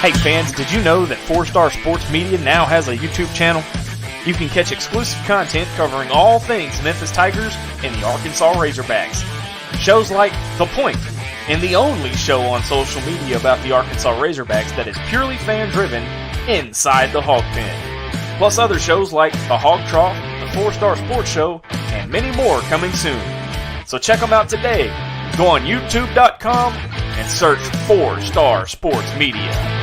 Hey fans, did you know that 4-Star Sports Media now has a YouTube channel? You can catch exclusive content covering all things Memphis Tigers and the Arkansas Razorbacks. Shows like The Point, and the only show on social media about the Arkansas Razorbacks that is purely fan-driven, Inside the Hog Pen. Plus other shows like The Hog Trough, The 4-Star Sports Show, and many more coming soon. So check them out today. Go on YouTube.com and search 4-Star Sports Media.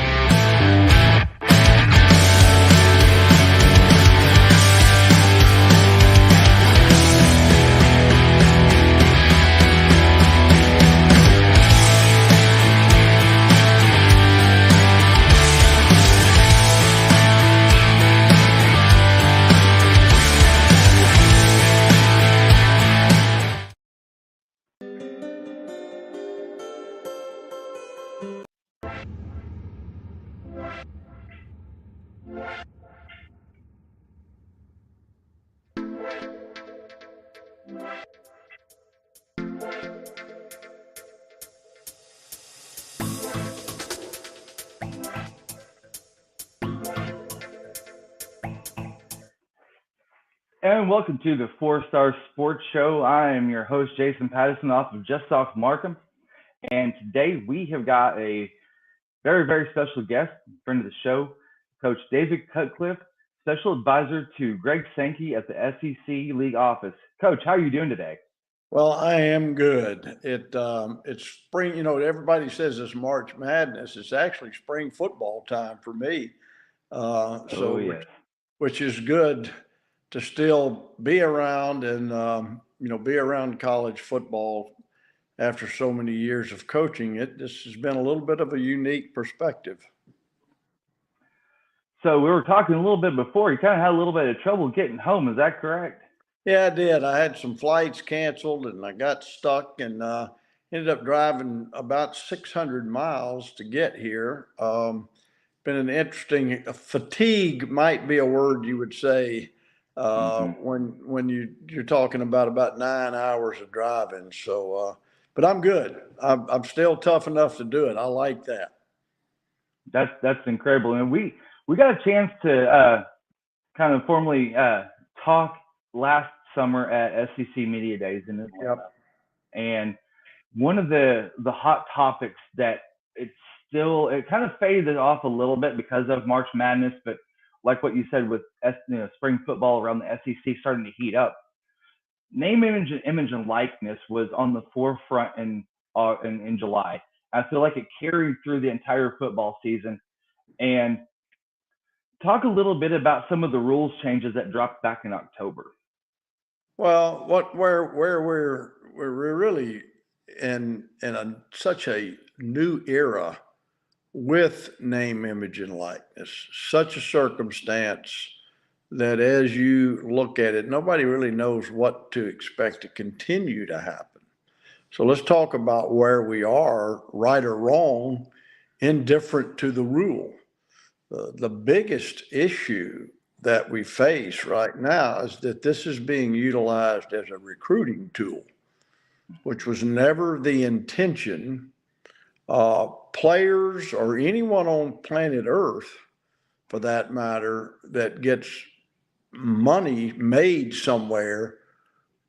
And welcome to the 4-Star Sports Show. I am your host, Jason Patterson, off of Just Off Markham. And today we have got a very, very special guest, friend of the show, Coach David Cutcliffe, special advisor to Greg Sankey at the SEC League office. Coach, how are you doing today? Well, I am good. It's spring, everybody says it's March Madness. It's actually spring football time for me. Which is good to still be around and, be around college football after so many years of coaching it. This has been a little bit of a unique perspective. So we were talking a little bit before. You kind of had a little bit of trouble getting home. Is that correct? Yeah, I did. I had some flights canceled and I got stuck and ended up driving about 600 miles to get here. Been an interesting fatigue might be a word you would say when you're talking about 9 hours of driving. So, but I'm good. I'm still tough enough to do it. I like that. That's incredible. And we got a chance to kind of formally talk last summer at SEC Media Days in Atlanta. Yep. And one of the hot topics that it kind of faded off a little bit because of March Madness, but like what you said with spring football around the SEC starting to heat up, name, image, and likeness was on the forefront in July. I feel like it carried through the entire football season. And talk a little bit about some of the rules changes that dropped back in October. Well, where we're really in such a new era with name, image, and likeness, such a circumstance that as you look at it, nobody really knows what to expect to continue to happen. So let's talk about where we are, right or wrong, indifferent to the rule. The biggest issue that we face right now is that this is being utilized as a recruiting tool, which was never the intention. Players or anyone on planet Earth, for that matter, that gets money made somewhere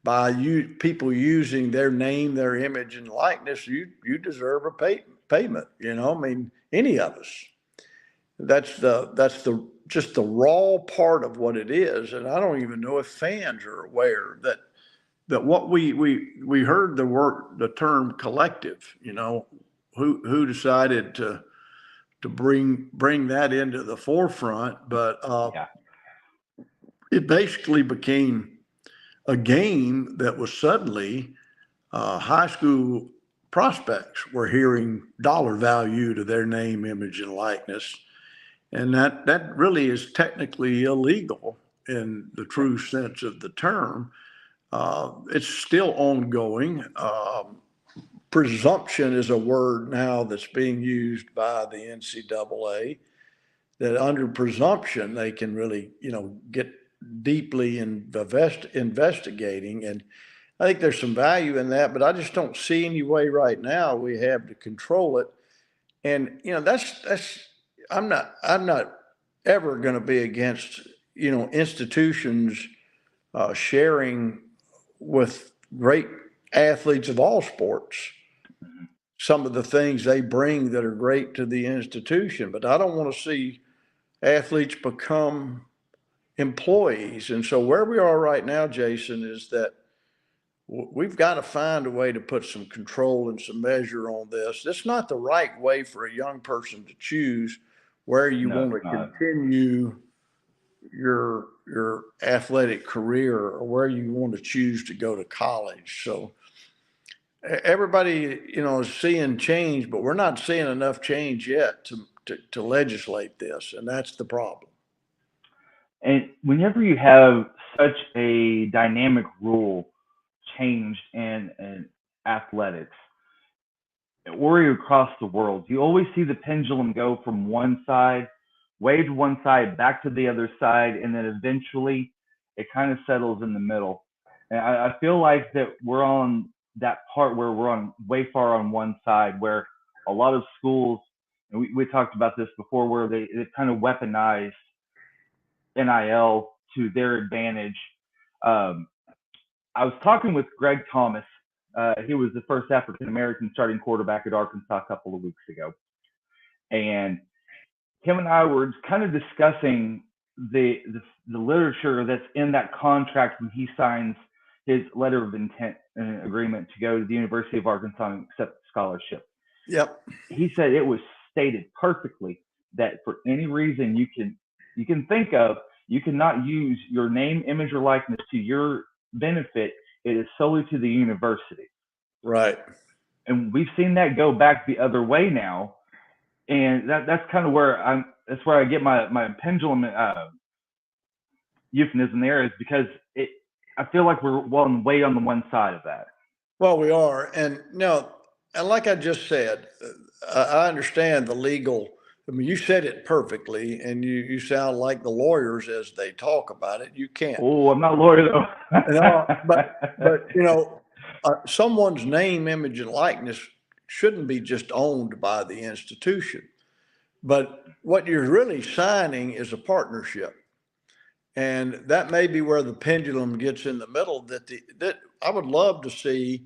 by people using their name, their image, and likeness, you deserve a payment. Any of us. That's just the raw part of what it is, and I don't even know if fans are aware that what we heard the term collective. Who decided to bring that into the forefront, but it basically became a game that was suddenly high school prospects were hearing dollar value to their name, image, and likeness. And that really is technically illegal in the true sense of the term. It's still ongoing. Presumption is a word now that's being used by the NCAA, that under presumption, they can really, get deeply investigating. And I think there's some value in that, but I just don't see any way right now we have to control it. And, that's I'm not ever going to be against, institutions sharing with great athletes of all sports some of the things they bring that are great to the institution. But I don't want to see athletes become employees. And so where we are right now, Jason, is that we've got to find a way to put some control and some measure on this. It's not the right way for a young person to choose where you No, want to it's not. continue your athletic career or where you want to choose to go to college. So everybody, is seeing change, but we're not seeing enough change yet to legislate this, and that's the problem. And whenever you have such a dynamic rule changed in athletics, or across the world, you always see the pendulum go from one side, way to one side, back to the other side, and then eventually it kind of settles in the middle. And I feel like that we're on that part where we're on way far on one side, where a lot of schools, and we talked about this before, where they kind of weaponize NIL to their advantage. Um, I was talking with Greg Thomas. He was the first African American starting quarterback at Arkansas a couple of weeks ago, and him and I were kind of discussing the literature that's in that contract when he signs his letter of intent agreement to go to the University of Arkansas and accept scholarship. Yep. He said it was stated perfectly that for any reason you can think of, you cannot use your name, image, or likeness to your benefit. It is solely to the university. Right. And we've seen that go back the other way now. And that's kind of where that's where I get my pendulum euphemism there, is because I feel like we're way on the one side of that. Well, we are. And and like I just said, I understand the legal. I mean, you said it perfectly, and you sound like the lawyers as they talk about it. You can't. Oh, I'm not a lawyer though. No, but someone's name, image, and likeness shouldn't be just owned by the institution. But what you're really signing is a partnership, and that may be where the pendulum gets in the middle. That I would love to see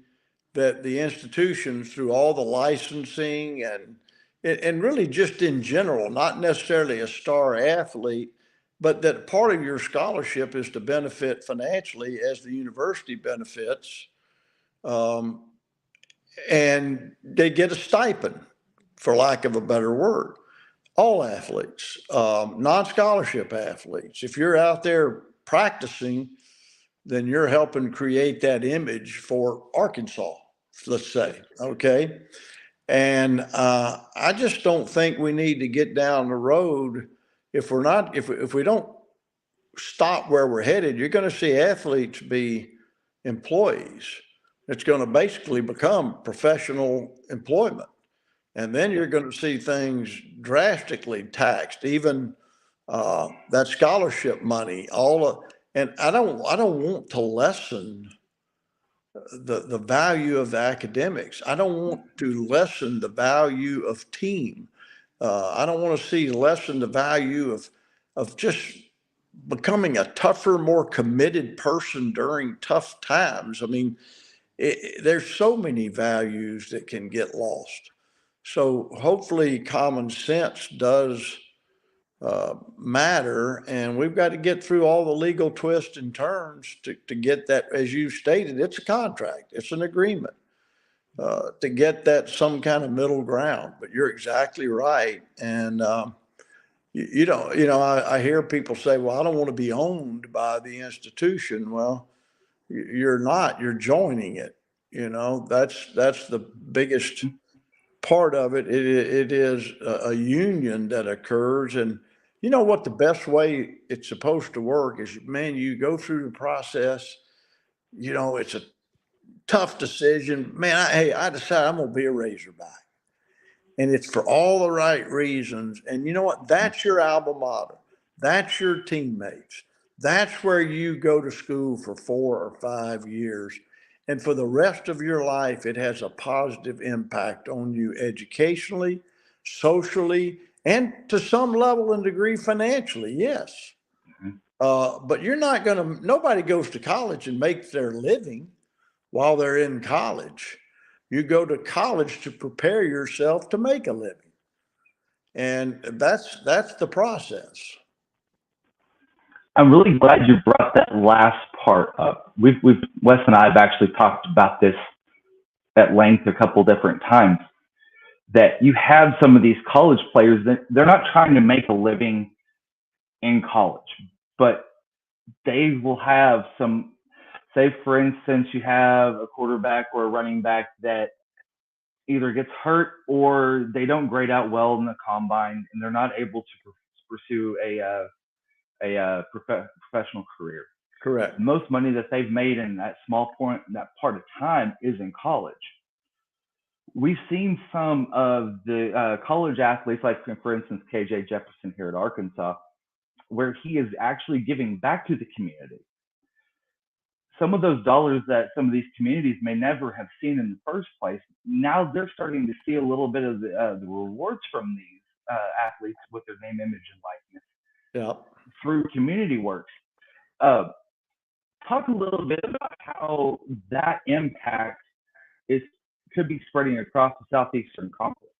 that the institutions, through all the licensing and really just in general, not necessarily a star athlete, but that part of your scholarship is to benefit financially as the university benefits, um, and they get a stipend, for lack of a better word. All athletes, non-scholarship athletes. If you're out there practicing, then you're helping create that image for Arkansas, let's say, okay? And I just don't think we need to get down the road if we don't stop where we're headed. You're going to see athletes be employees. It's going to basically become professional employment. And then you're going to see things drastically taxed, even that scholarship money, and I don't want to lessen the value of the academics. I don't want to lessen the value of team. I don't want to see lessen the value of just becoming a tougher, more committed person during tough times. I mean, there's so many values that can get lost. So hopefully common sense does matter, and we've got to get through all the legal twists and turns to get that. As you stated, it's a contract, it's an agreement, to get that some kind of middle ground. But you're exactly right. And I hear people say, well, I don't want to be owned by the institution. Well, you're not, you're joining it. That's the biggest part of it. It is a union that occurs. And you know what, the best way it's supposed to work is, man, you go through the process. It's a tough decision, man. I decide I'm gonna be a Razorback, and it's for all the right reasons. And you know what, that's your alma mater, that's your teammates, that's where you go to school for 4 or 5 years, and for the rest of your life it has a positive impact on you educationally, socially, and to some level and degree financially, yes. But you're not going to, nobody goes to college and makes their living while they're in college. You go to college to prepare yourself to make a living. And that's the process. I'm really glad you brought that last part up. Wes and I have actually talked about this at length a couple different times. That you have some of these college players that they're not trying to make a living in college, but they will have some. Say, for instance, you have a quarterback or a running back that either gets hurt or they don't grade out well in the combine, and they're not able to pursue a professional career. Correct. The most money that they've made in that small point, that part of time, is in college. We've seen some of the college athletes, like for instance KJ Jefferson here at Arkansas, where he is actually giving back to the community. Some of those dollars that some of these communities may never have seen in the first place, now they're starting to see a little bit of the rewards from these athletes with their name, image, and likeness through community works. Talk a little bit about how that impact could be spreading across the Southeastern Conference.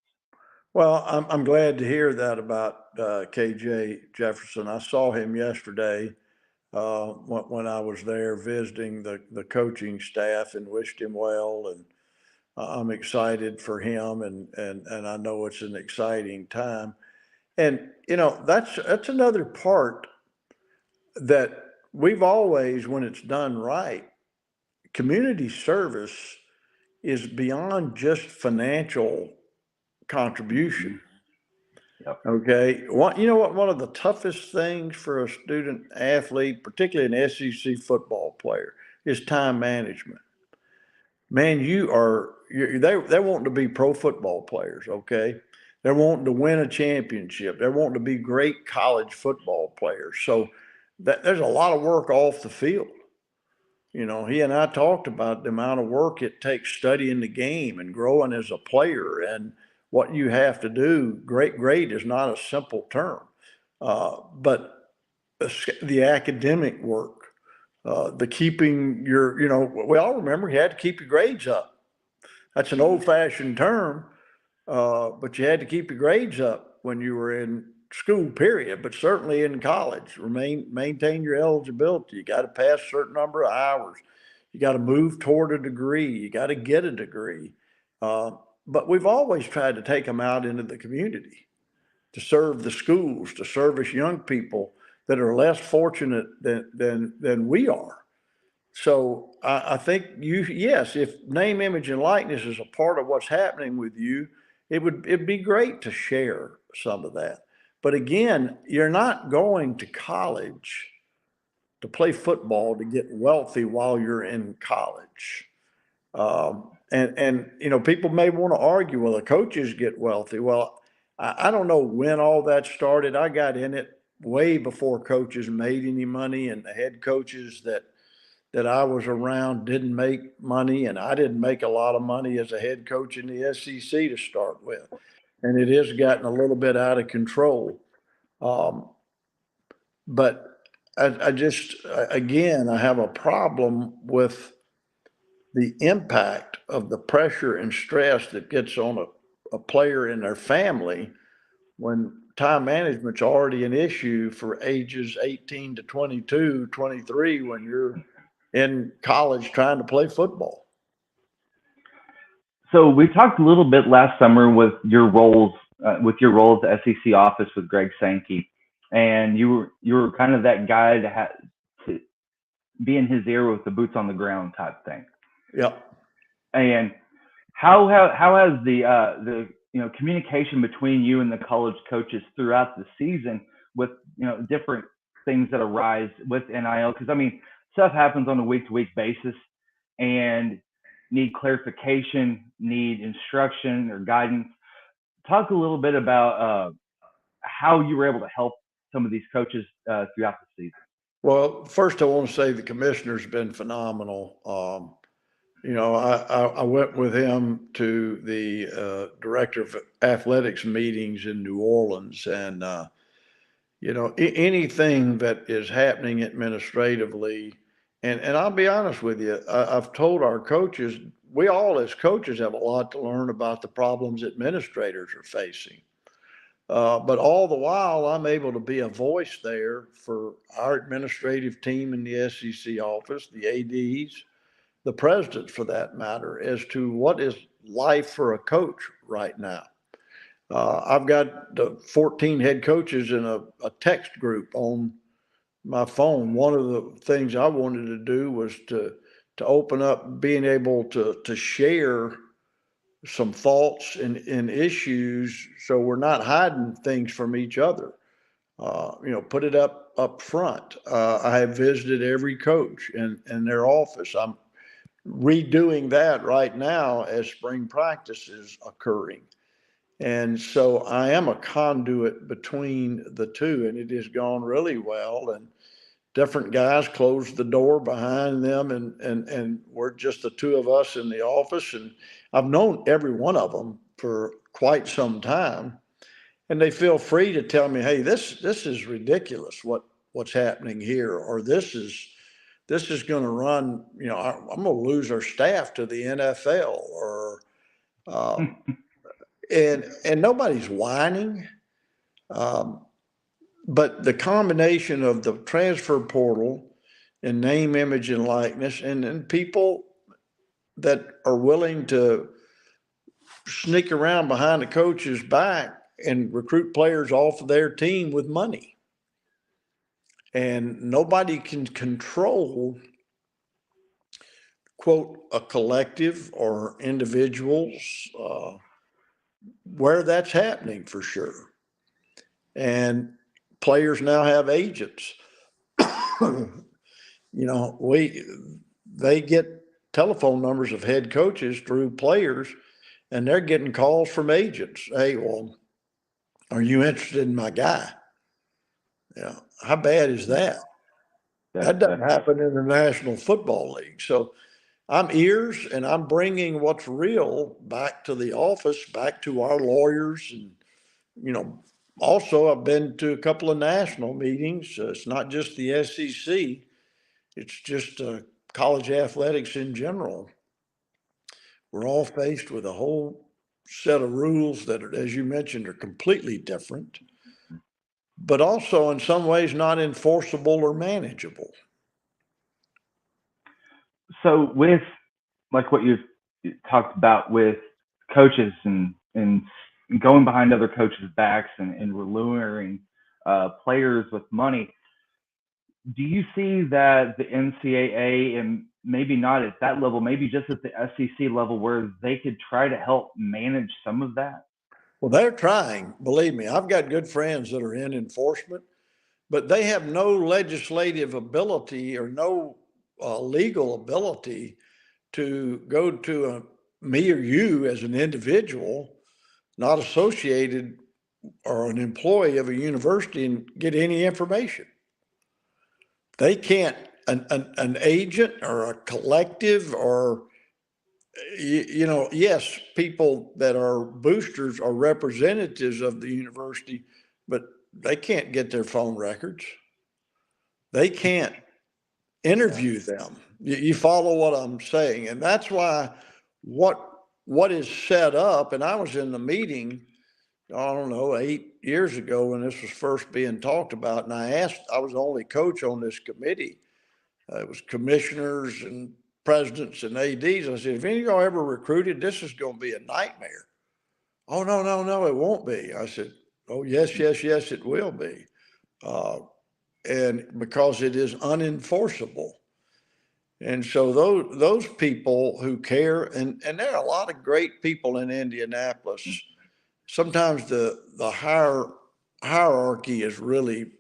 Well, I'm glad to hear that about KJ Jefferson. I saw him yesterday when I was there visiting the coaching staff and wished him well. And I'm excited for him, and I know it's an exciting time. And that's another part that we've always, when it's done right, community service is beyond just financial contribution. Yep. Okay. One of the toughest things for a student athlete, particularly an SEC football player, is time management. Man, they're wanting to be pro football players. Okay. They're wanting to win a championship. They're wanting to be great college football players. So there's a lot of work off the field. He and I talked about the amount of work it takes studying the game and growing as a player and what you have to do. Great is not a simple term, but the academic work, the keeping we all remember you had to keep your grades up. That's an old-fashioned term, but you had to keep your grades up when you were in school, period, but certainly in college. Maintain your eligibility. You got to pass a certain number of hours. You got to move toward a degree. You got to get a degree. But we've always tried to take them out into the community to serve the schools, to service young people that are less fortunate than we are. So I think yes, if name, image, and likeness is a part of what's happening with you, it'd be great to share some of that. But again, you're not going to college to play football to get wealthy while you're in college. And people may want to argue, well, the coaches get wealthy. Well, I don't know when all that started. I got in it way before coaches made any money, and the head coaches that I was around didn't make money, and I didn't make a lot of money as a head coach in the SEC to start with. And it has gotten a little bit out of control. But I just, again, I have a problem with the impact of the pressure and stress that gets on a player and their family when time management's already an issue for ages 18 to 22, 23, when you're in college trying to play football. So we talked a little bit last summer with your roles at the SEC office with Greg Sankey, and you were kind of that guy to be in his ear with the boots on the ground type thing. Yep. And how has the communication between you and the college coaches throughout the season with different things that arise with NIL? Because stuff happens on a week-to-week basis, and need clarification, need instruction or guidance. Talk a little bit about how you were able to help some of these coaches throughout the season. Well, first I want to say the commissioner's been phenomenal. I went with him to the director of athletics meetings in New Orleans, and anything that is happening administratively, and I'll be honest with you, I've told our coaches, we all as coaches have a lot to learn about the problems administrators are facing. But all the while, I'm able to be a voice there for our administrative team in the SEC office, the ADs, the presidents for that matter, as to what is life for a coach right now. I've got the 14 head coaches in a text group on my phone. One of the things I wanted to do was to open up being able to share some thoughts and issues, so we're not hiding things from each other. Put it up front. I have visited every coach in their office. I'm redoing that right now as spring practice is occurring. And so I am a conduit between the two, and it has gone really well. And different guys closed the door behind them, and we're just the two of us in the office. And I've known every one of them for quite some time, and they feel free to tell me, "Hey, this is ridiculous. What's happening here?" Or this is going to run. I'm going to lose our staff to the NFL, or and nobody's whining. But the combination of the transfer portal and name, image, and likeness, and people that are willing to sneak around behind the coach's back and recruit players off of their team with money. And nobody can control, quote, a collective or individuals where that's happening for sure. And players now have agents. They get telephone numbers of head coaches through players, and they're getting calls from agents. Hey, well, are you interested in my guy? How bad is that? That doesn't happen in the National Football League. So I'm ears, and I'm bringing what's real back to the office, back to our lawyers. And, also I've been to a couple of national meetings. It's not just the SEC. It's just college athletics in general. We're all faced with a whole set of rules that, as you mentioned, are completely different, but also in some ways not enforceable or manageable. So with like what you talked about with coaches and going behind other coaches' backs and luring players with money, do you see that the NCAA, and maybe not at that level, maybe just at the SEC level, where they could try to help manage some of that? Well, they're trying, believe me. I've got good friends that are in enforcement, but they have no legislative ability or no legal ability to go to me or you as an individual, not associated or an employee of a university, and get any information. They can't, an agent or a collective or, yes, people that are boosters are representatives of the university, but they can't get their phone records. They can't interview them. You follow what I'm saying? And that's why what is set up, and I was in the meeting, I don't know, 8 years ago when this was first being talked about, and I was the only coach on this committee. It was commissioners and presidents and ADs. I said, if any of y'all ever recruited, this is going to be a nightmare. Oh, no, it won't be. I said, oh, yes, it will be. And because it is unenforceable. And so those people who care, and there are a lot of great people in Indianapolis. Sometimes the hierarchy is really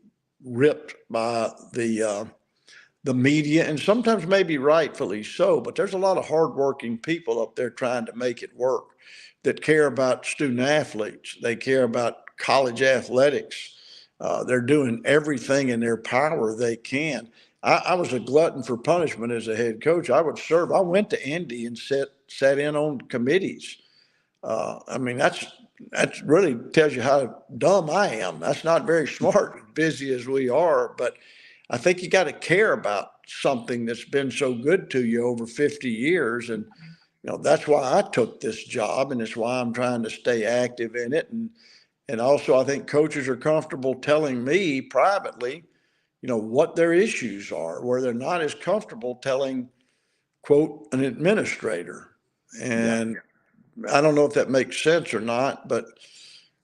ripped by the media, and sometimes maybe rightfully so, but there's a lot of hardworking people up there trying to make it work that care about student athletes. They care about college athletics. They're doing everything in their power they can. I was a glutton for punishment as a head coach. I would serve. I went to Indy and sat in on committees. I mean, that really tells you how dumb I am. That's not very smart, busy as we are. But I think you got to care about something that's been so good to you over 50 years. And, that's why I took this job, and it's why I'm trying to stay active in it. And also, I think coaches are comfortable telling me privately, what their issues are, where they're not as comfortable telling, quote, an administrator. Yeah. And I don't know if that makes sense or not, but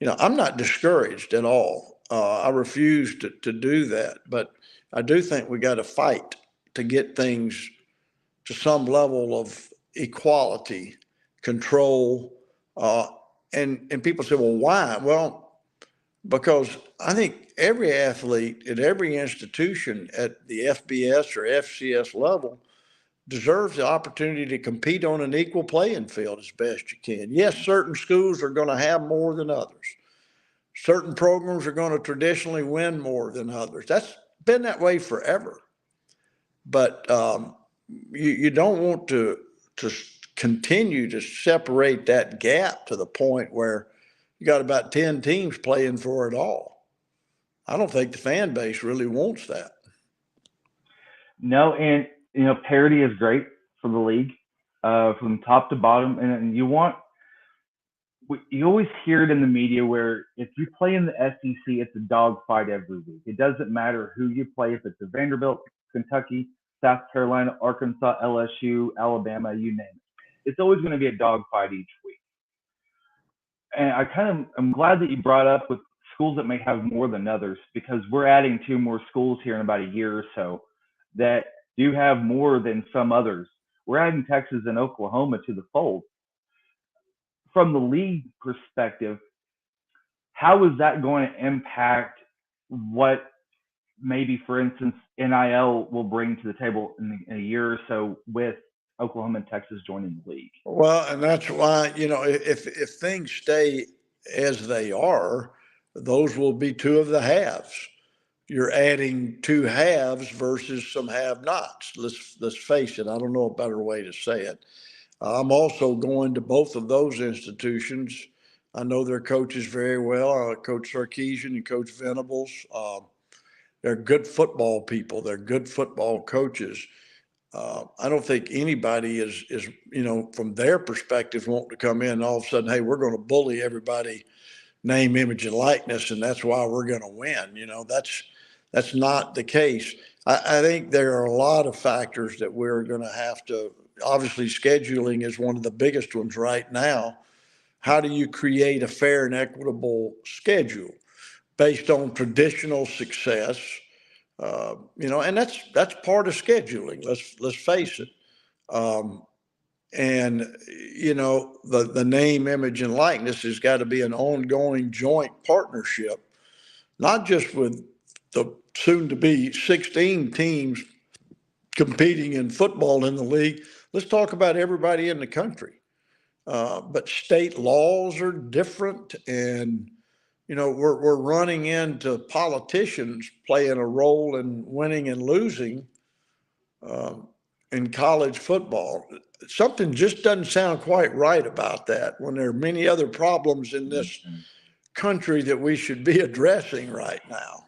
I'm not discouraged at all. I refuse to do that, but I do think we got to fight to get things to some level of equality, control, uh, and people say, well, why? Well, because I think every athlete at every institution at the FBS or FCS level deserves the opportunity to compete on an equal playing field as best you can. Yes, certain schools are going to have more than others. Certain programs are going to traditionally win more than others. That's been that way forever. But you don't want to continue to separate that gap to the point where you got about 10 teams playing for it all. I don't think the fan base really wants that. No, and parity is great for the league, from top to bottom, and you always hear it in the media where if you play in the SEC, it's a dogfight every week. It doesn't matter who you play, if it's a Vanderbilt, Kentucky, South Carolina, Arkansas, LSU, Alabama, you name it. It's always going to be a dogfight each week. And I'm glad that you brought up with schools that may have more than others, because we're adding 2 more schools here in about a year or so that do have more than some others. We're adding Texas and Oklahoma to the fold. From the league perspective, how is that going to impact what maybe, for instance, NIL will bring to the table in a year or so with Oklahoma and Texas joining the league? Well, and that's why, if things stay as they are, those will be 2 of the halves. You're adding 2 halves versus some have-nots. Let's face it. I don't know a better way to say it. I'm also going to both of those institutions. I know their coaches very well, Coach Sarkeesian and Coach Venables. They're good football people. They're good football coaches. I don't think anybody is from their perspective, wanting to come in and all of a sudden, hey, we're going to bully everybody, name, image, and likeness, and that's why we're going to win. That's not the case. I think there are a lot of factors that we're going to have to. Obviously, scheduling is one of the biggest ones right now. How do you create a fair and equitable schedule based on traditional success? And that's part of scheduling. Let's face it. And the name, image, and likeness has got to be an ongoing joint partnership, not just with the soon-to-be 16 teams competing in football in the league. Let's talk about everybody in the country. But state laws are different, and we're running into politicians playing a role in winning and losing in college football. Something just doesn't sound quite right about that when there are many other problems in this country that we should be addressing right now.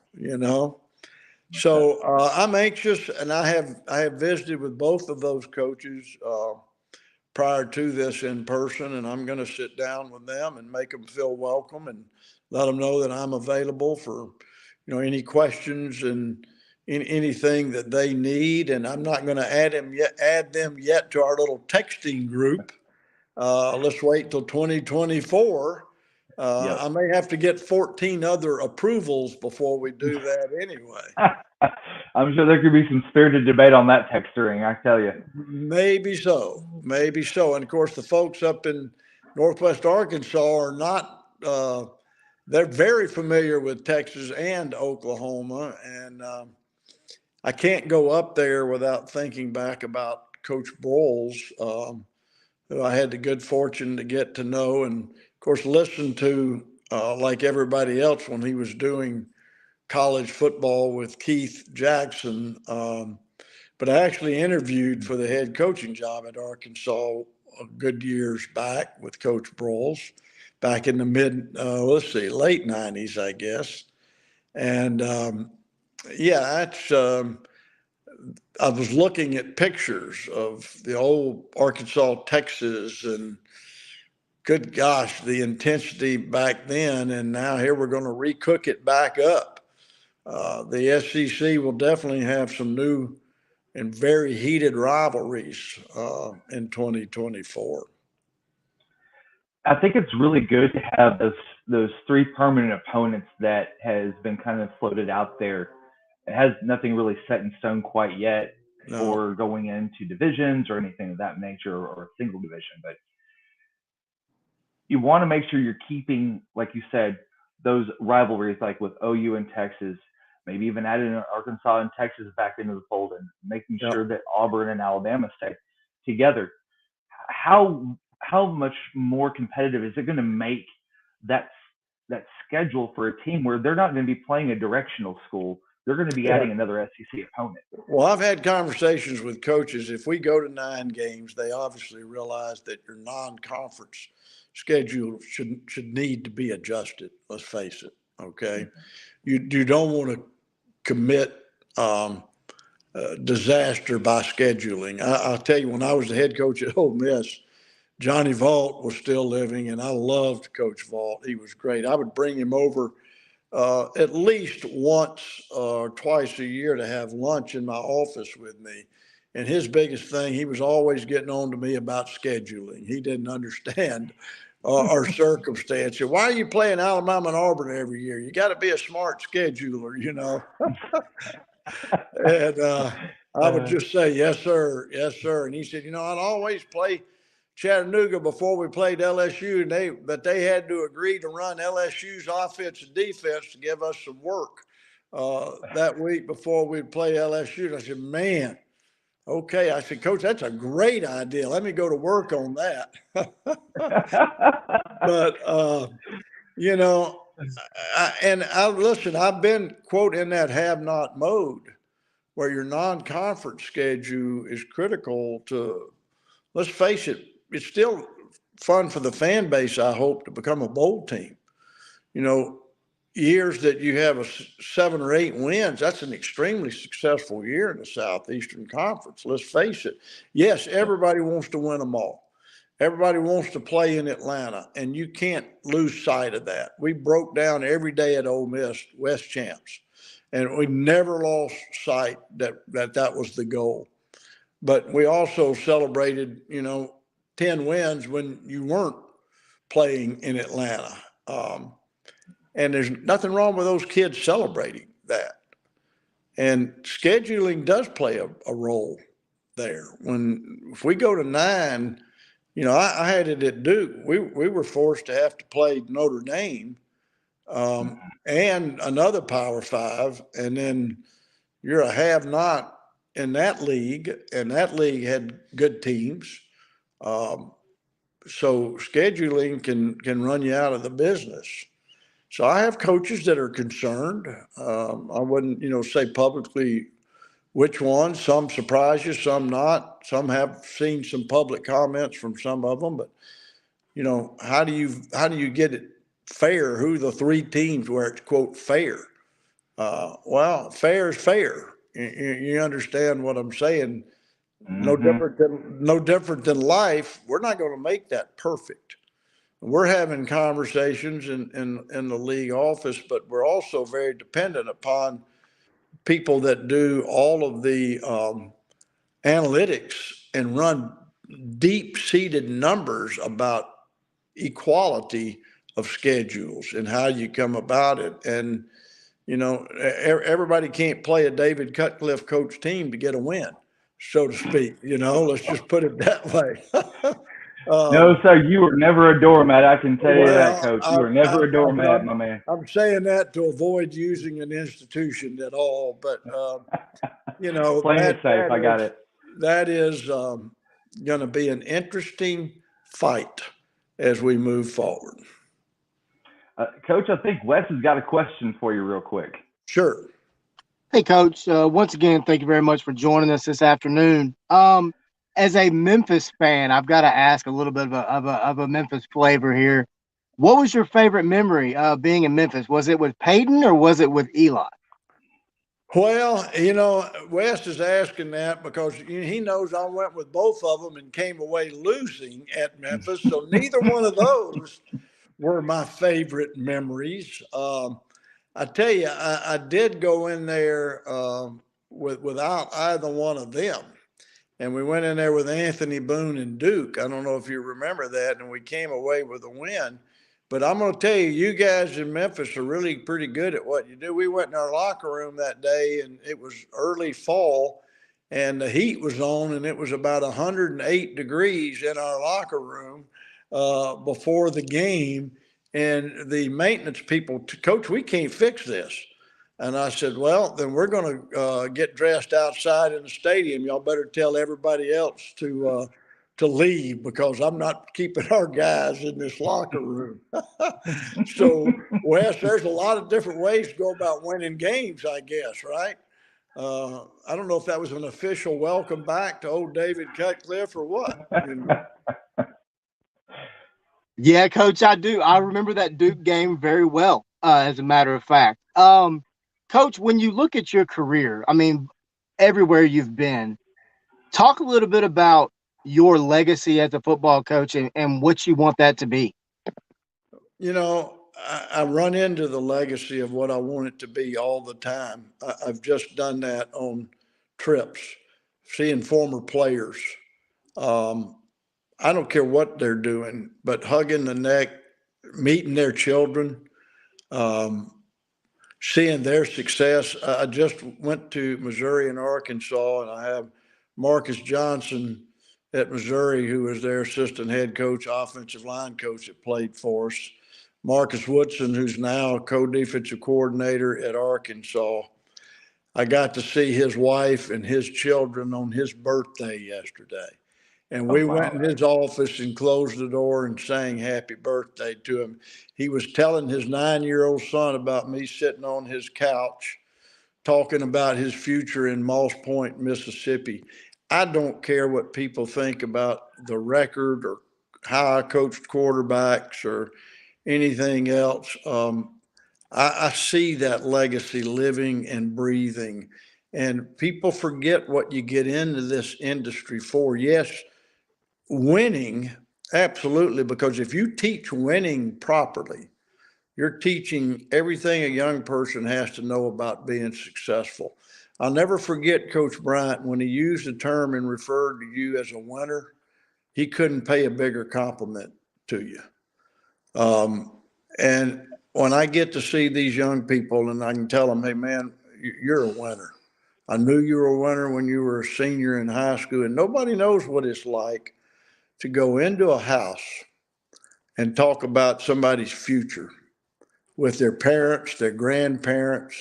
So I'm anxious, and I have visited with both of those coaches prior to this in person, and I'm going to sit down with them and make them feel welcome and let them know that I'm available for any questions and anything that they need. And I'm not going to add them yet to our little texting group. Let's wait till 2024. Yep. I may have to get 14 other approvals before we do that anyway. I'm sure there could be some spirited debate on that text string, I tell you. Maybe so. And of course, the folks up in Northwest Arkansas are not, they're very familiar with Texas and Oklahoma. And I can't go up there without thinking back about Coach Broyles, who I had the good fortune to get to know and, of course, listen to like everybody else when he was doing college football with Keith Jackson. But I actually interviewed for the head coaching job at Arkansas a good years back with Coach Broyles back in the late 90s, I guess. And that's, I was looking at pictures of the old Arkansas, Texas, and good gosh, the intensity back then. And now here we're going to recook it back up. The SEC will definitely have some new and very heated rivalries in 2024. I think it's really good to have those three permanent opponents that has been kind of floated out there. It has nothing really set in stone quite yet for going into divisions or anything of that nature, or a single division. But you want to make sure you're keeping, like you said, those rivalries, like with OU and Texas, maybe even adding Arkansas and Texas back into the fold, and making sure that Auburn and Alabama stay together. How much more competitive is it going to make that schedule for a team where they're not going to be playing a directional school? They're going to be adding another SEC opponent. Well, I've had conversations with coaches. If we go to 9 games, they obviously realize that your non-conference schedule should need to be adjusted. Let's face it. Okay. Mm-hmm. You don't want to commit disaster by scheduling. I'll tell you, when I was the head coach at Ole Miss, Johnny Vaught was still living, and I loved Coach Vaught. He was great. I would bring him over at least once or twice a year to have lunch in my office with me. And his biggest thing, he was always getting on to me about scheduling. He didn't understand our circumstances. Why are you playing Alabama and Auburn every year? You got to be a smart scheduler, you know. And I would just say, yes, sir. Yes, sir. And he said, I'd always play Chattanooga before we played LSU, but they had to agree to run LSU's offense and defense to give us some work that week before we'd play LSU. And I said, man, okay. I said, Coach, that's a great idea. Let me go to work on that. But, listen, I've been, quote, in that have-not mode where your non-conference schedule is critical to, let's face it, it's still fun for the fan base, I hope, to become a bowl team. Years that you have 7 or 8 wins, that's an extremely successful year in the Southeastern Conference. Let's face it. Yes, everybody wants to win them all. Everybody wants to play in Atlanta, and you can't lose sight of that. We broke down every day at Ole Miss, West champs, and we never lost sight that was the goal. But we also celebrated, 10 wins when you weren't playing in Atlanta. And there's nothing wrong with those kids celebrating that. And scheduling does play a role there. If we go to 9, I had it at Duke. We were forced to have to play Notre Dame and another Power 5. And then you're a have-not in that league, and that league had good teams. So scheduling can run you out of the business. So I have coaches that are concerned. I wouldn't, say publicly which ones. Some surprise you, some not. Some have seen some public comments from some of them. But how do you get it fair? Who are the 3 teams where it's, quote, fair? Well, fair is fair. You understand what I'm saying? Mm-hmm. No different than life. We're not going to make that perfect. We're having conversations in the league office, but we're also very dependent upon people that do all of the analytics and run deep-seated numbers about equality of schedules and how you come about it. And, everybody can't play a David Cutcliffe coach team to get a win, so to speak. Let's just put it that way. No, sir, you were never a doormat. I can tell you that, Coach. You were never a doormat, my man. I'm saying that to avoid using an institution at all, but playing it safe. I got it. That is going to be an interesting fight as we move forward. Coach, I think Wes has got a question for you real quick. Sure. Hey, Coach. Once again, thank you very much for joining us this afternoon. As a Memphis fan, I've got to ask a little bit of a Memphis flavor here. What was your favorite memory of being in Memphis? Was it with Peyton or was it with Eli? Well, West is asking that because he knows I went with both of them and came away losing at Memphis. So neither one of those were my favorite memories. I tell you, I did go in there without either one of them. And we went in there with Anthony Boone and Duke. I don't know if you remember that. And we came away with a win. But I'm going to tell you, you guys in Memphis are really pretty good at what you do. We went in our locker room that day, and it was early fall, and the heat was on, and it was about 108 degrees in our locker room before the game. And the maintenance people, Coach, we can't fix this. And I said, well, then we're going to get dressed outside in the stadium. Y'all better tell everybody else to leave because I'm not keeping our guys in this locker room. So, Wes, there's a lot of different ways to go about winning games, I guess, right? I don't know if that was an official welcome back to old David Cutcliffe or what. Yeah, Coach, I do. I remember that Duke game very well, as a matter of fact. Coach, when you look at your career, I mean, everywhere you've been, talk a little bit about your legacy as a football coach and what you want that to be. I run into the legacy of what I want it to be all the time. I've just done that on trips, seeing former players. I don't care what they're doing, but hugging the neck, meeting their children, seeing their success. I just went to Missouri and Arkansas, and I have Marcus Johnson at Missouri, who was their assistant head coach, offensive line coach that played for us. Marcus Woodson, who's now co-defensive coordinator at Arkansas. I got to see his wife and his children on his birthday yesterday. And we went in his office and closed the door and sang happy birthday to him. He was telling his 9-year-old son about me sitting on his couch, talking about his future in Moss Point, Mississippi. I don't care what people think about the record or how I coached quarterbacks or anything else. I see that legacy living and breathing. And people forget what you get into this industry for. Yes, winning, absolutely, because if you teach winning properly, you're teaching everything a young person has to know about being successful. I'll never forget Coach Bryant when he used the term and referred to you as a winner. He couldn't pay a bigger compliment to you. And when I get to see these young people and I can tell them, hey, man, you're a winner. I knew you were a winner when you were a senior in high school, and nobody knows what it's like to go into a house and talk about somebody's future with their parents, their grandparents,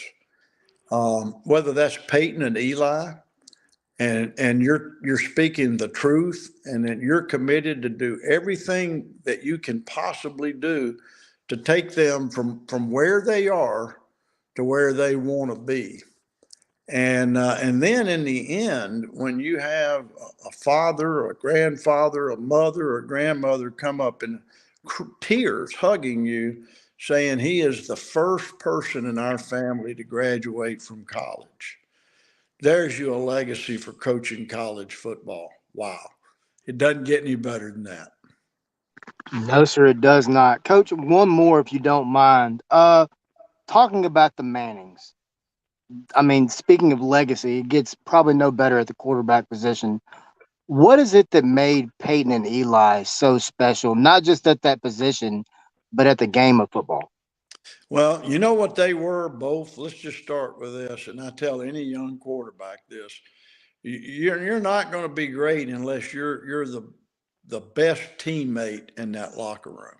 whether that's Peyton and Eli, and you're speaking the truth, and that you're committed to do everything that you can possibly do to take them from where they are to where they want to be. And then in the end, when you have a father or a grandfather, a mother or a grandmother come up in tears hugging you, saying he is the first person in our family to graduate from college. There's you a legacy for coaching college football. Wow. It doesn't get any better than that. No, sir, it does not. Coach, one more if you don't mind. Talking about the Mannings. I mean, speaking of legacy, it gets probably no better at the quarterback position. What is it that made Peyton and Eli so special, not just at that position, but at the game of football? Well, you know what they were both? Let's just start with this. And I tell any young quarterback this. You're not going to be great unless you're the best teammate in that locker room.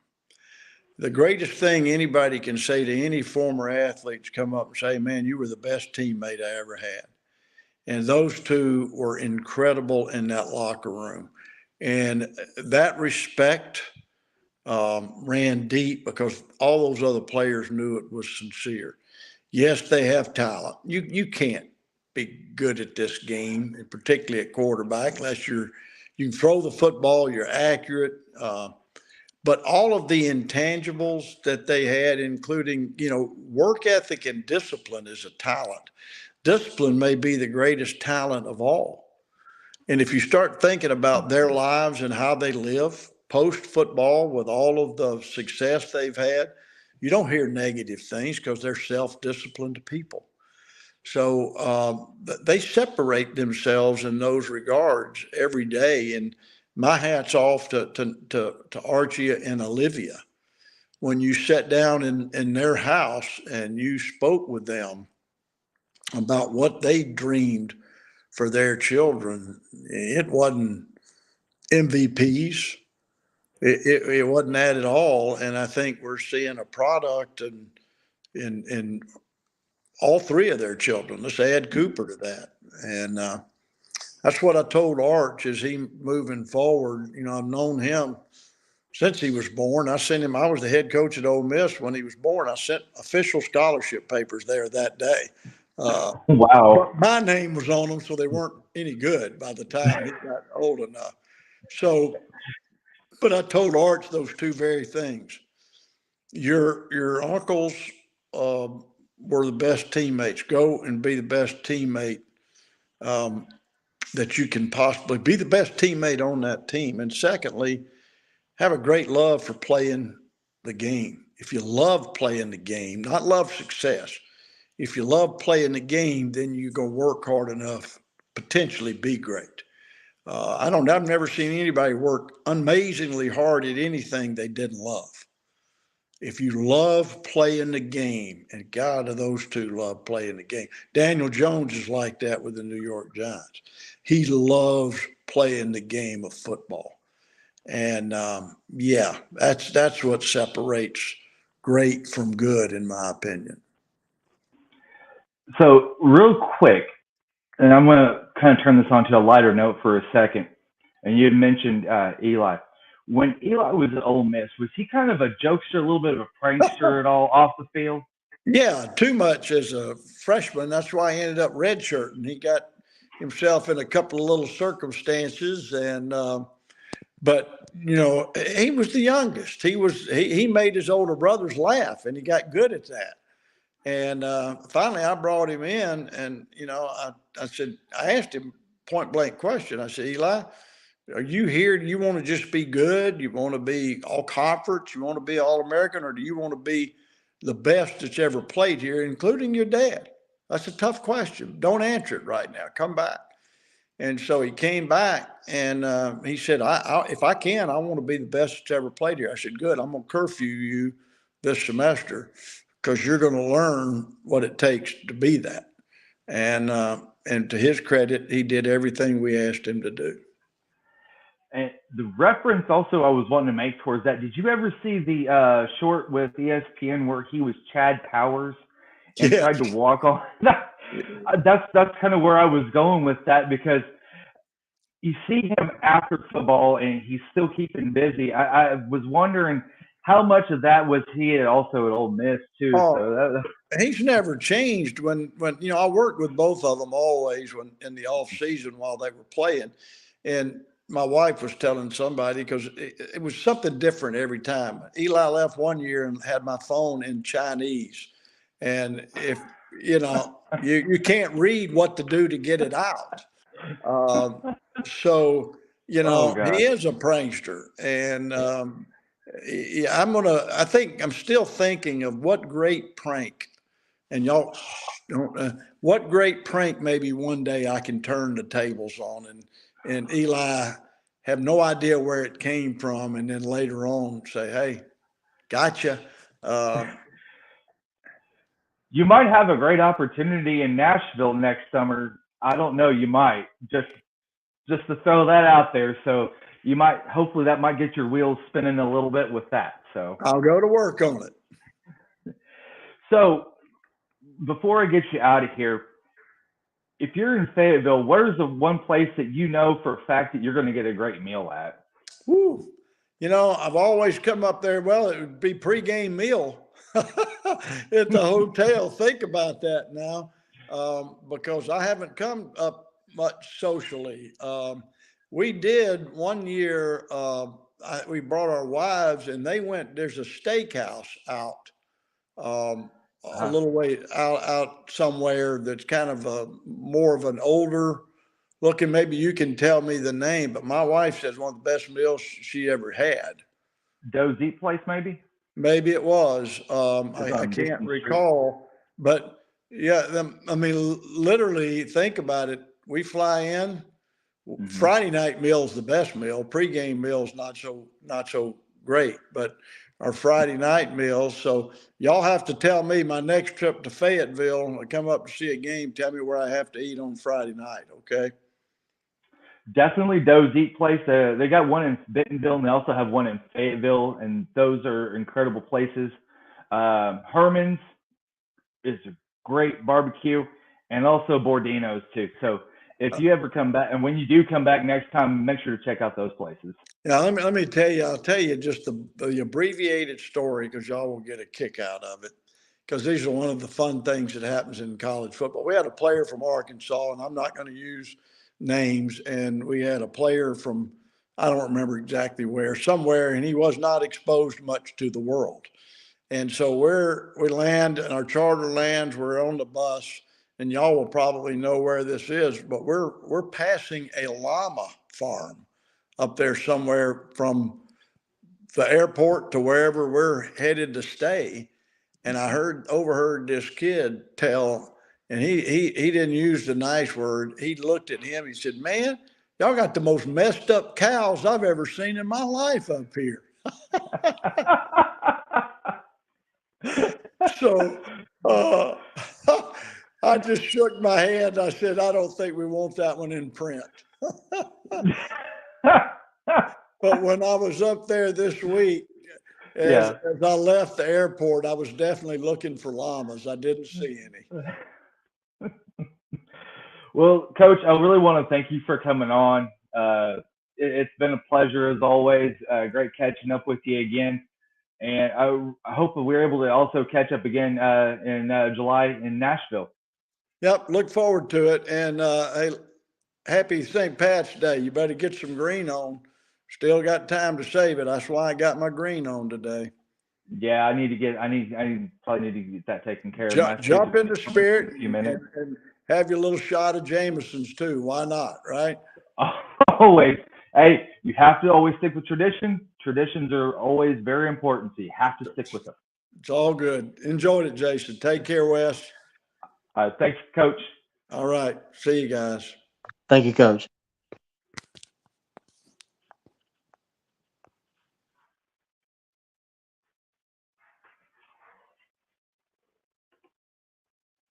The greatest thing anybody can say to any former athletes come up and say, man, you were the best teammate I ever had. And those two were incredible in that locker room. And that respect ran deep because all those other players knew it was sincere. Yes, they have talent. You can't be good at this game, and particularly at quarterback, unless you can throw the football, you're accurate. But all of the intangibles that they had, including, work ethic and discipline, is a talent. Discipline may be the greatest talent of all. And if you start thinking about their lives and how they live post football with all of the success they've had, you don't hear negative things because they're self disciplined people. So they separate themselves in those regards every day. And my hat's off to Archie and Olivia. When you sat down in their house and you spoke with them about what they dreamed for their children, it wasn't MVPs. It wasn't that at all. And I think we're seeing a product in all three of their children. Let's add Cooper to that. And that's what I told Arch as he moving forward. I've known him since he was born. I sent him, I was the head coach at Ole Miss when he was born. I sent official scholarship papers there that day. Wow. My name was on them, so they weren't any good by the time he got old enough. So, but I told Arch those two very things. Your uncles were the best teammates. Go and be the best teammate that you can possibly be, the best teammate on that team. And secondly, have a great love for playing the game. If you love playing the game, not love success, if you love playing the game, then you're going to work hard enough, potentially be great. I've never seen anybody work amazingly hard at anything they didn't love. If you love playing the game, and God, those two love playing the game. Daniel Jones is like that with the New York Giants. He loves playing the game of football. And that's what separates great from good, in my opinion. So real quick, and I'm going to kind of turn this onto a lighter note for a second. And you had mentioned Eli. When Eli was at Ole Miss, was he kind of a jokester, a little bit of a prankster at all off the field? Yeah, too much as a freshman. That's why he ended up redshirting. He got himself in a couple of little circumstances, and but he was the youngest. He made his older brothers laugh, and he got good at that. And finally, I brought him in, and I said, I asked him point blank question. I said, Eli, are you here? Do you want to just be good? You want to be all conference? You want to be all American, or do you want to be the best that's ever played here, including your dad? That's a tough question. Don't answer it right now. Come back. And so he came back, and he said, if I can, I want to be the best that's ever played here. I said, good. I'm going to curfew you this semester because you're going to learn what it takes to be that. And to his credit, he did everything we asked him to do. And the reference also I was wanting to make towards that, did you ever see the short with ESPN where he was Chad Powers and tried to walk on? That's kind of where I was going with that, because you see him after football and he's still keeping busy. I was wondering how much of that was he also at Ole Miss too. He's never changed. When I worked with both of them always when in the off season while they were playing, and my wife was telling somebody, because it was something different every time. Eli left one year and had my phone in Chinese, and if you can't read what to do to get it out. So he is a prankster, and I think I'm still thinking of what great prank, and y'all don't, what great prank maybe one day I can turn the tables on, and Eli have no idea where it came from, and then later on say, hey, gotcha. You might have a great opportunity in Nashville next summer. I don't know. You might just to throw that out there. So you might, hopefully that might get your wheels spinning a little bit with that. So I'll go to work on it. So before I get you out of here, if you're in Fayetteville, where's the one place that you know for a fact that you're going to get a great meal at? Woo. I've always come up there. Well, it would be pregame meal. at the hotel. Think about that now, because I haven't come up much socially. We did one year. We brought our wives, and they went. There's a steakhouse out a little way out somewhere that's kind of more of an older looking. Maybe you can tell me the name, but my wife says one of the best meals she ever had. Doe's Eat Place, maybe? Maybe it was. It's I on can't Dixon Street. recall, but yeah, I mean, literally think about it. We fly in. Friday night meal is the best meal. Pregame meal's not so great, but our Friday night meals. So y'all have to tell me my next trip to Fayetteville. I come up to see a game. Tell me where I have to eat on Friday night. Okay. Definitely Doe's Eat Place. They got one in Bentonville, and they also have one in Fayetteville, and those are incredible places. Herman's is a great barbecue, and also Bordino's too. So if you ever come back, and when you do come back next time, make sure to check out those places. Yeah, let me tell you. I'll tell you just the abbreviated story because y'all will get a kick out of it. Because these are one of the fun things that happens in college football. We had a player from Arkansas, and I'm not going to use names. And we had a player from, I don't remember exactly where, somewhere, and he was not exposed much to the world. And so we land, and our charter lands, we're on the bus, and y'all will probably know where this is, but we're passing a llama farm up there somewhere from the airport to wherever we're headed to stay. And I overheard this kid tell, and he didn't use the nice word. He looked at him. He said, "Man, y'all got the most messed up cows I've ever seen in my life up here." So I just shook my hand. I said, "I don't think we want that one in print." But when I was up there this week, as I left the airport, I was definitely looking for llamas. I didn't see any. Well, Coach, I really want to thank you for coming on. It's been a pleasure as always. Great catching up with you again. And I hope that we're able to also catch up again in July in Nashville. Yep, look forward to it. And hey, happy St. Pat's Day. You better get some green on. Still got time to save it. That's why I got my green on today. Yeah, I probably need to get that taken care of. Jump in the spirit and have your little shot of Jameson's too. Why not, right? Always. Hey, you have to always stick with tradition. Traditions are always very important, so you have to stick with them. It's all good. Enjoyed it, Jason. Take care, Wes. Thanks, Coach. All right. See you guys. Thank you, Coach.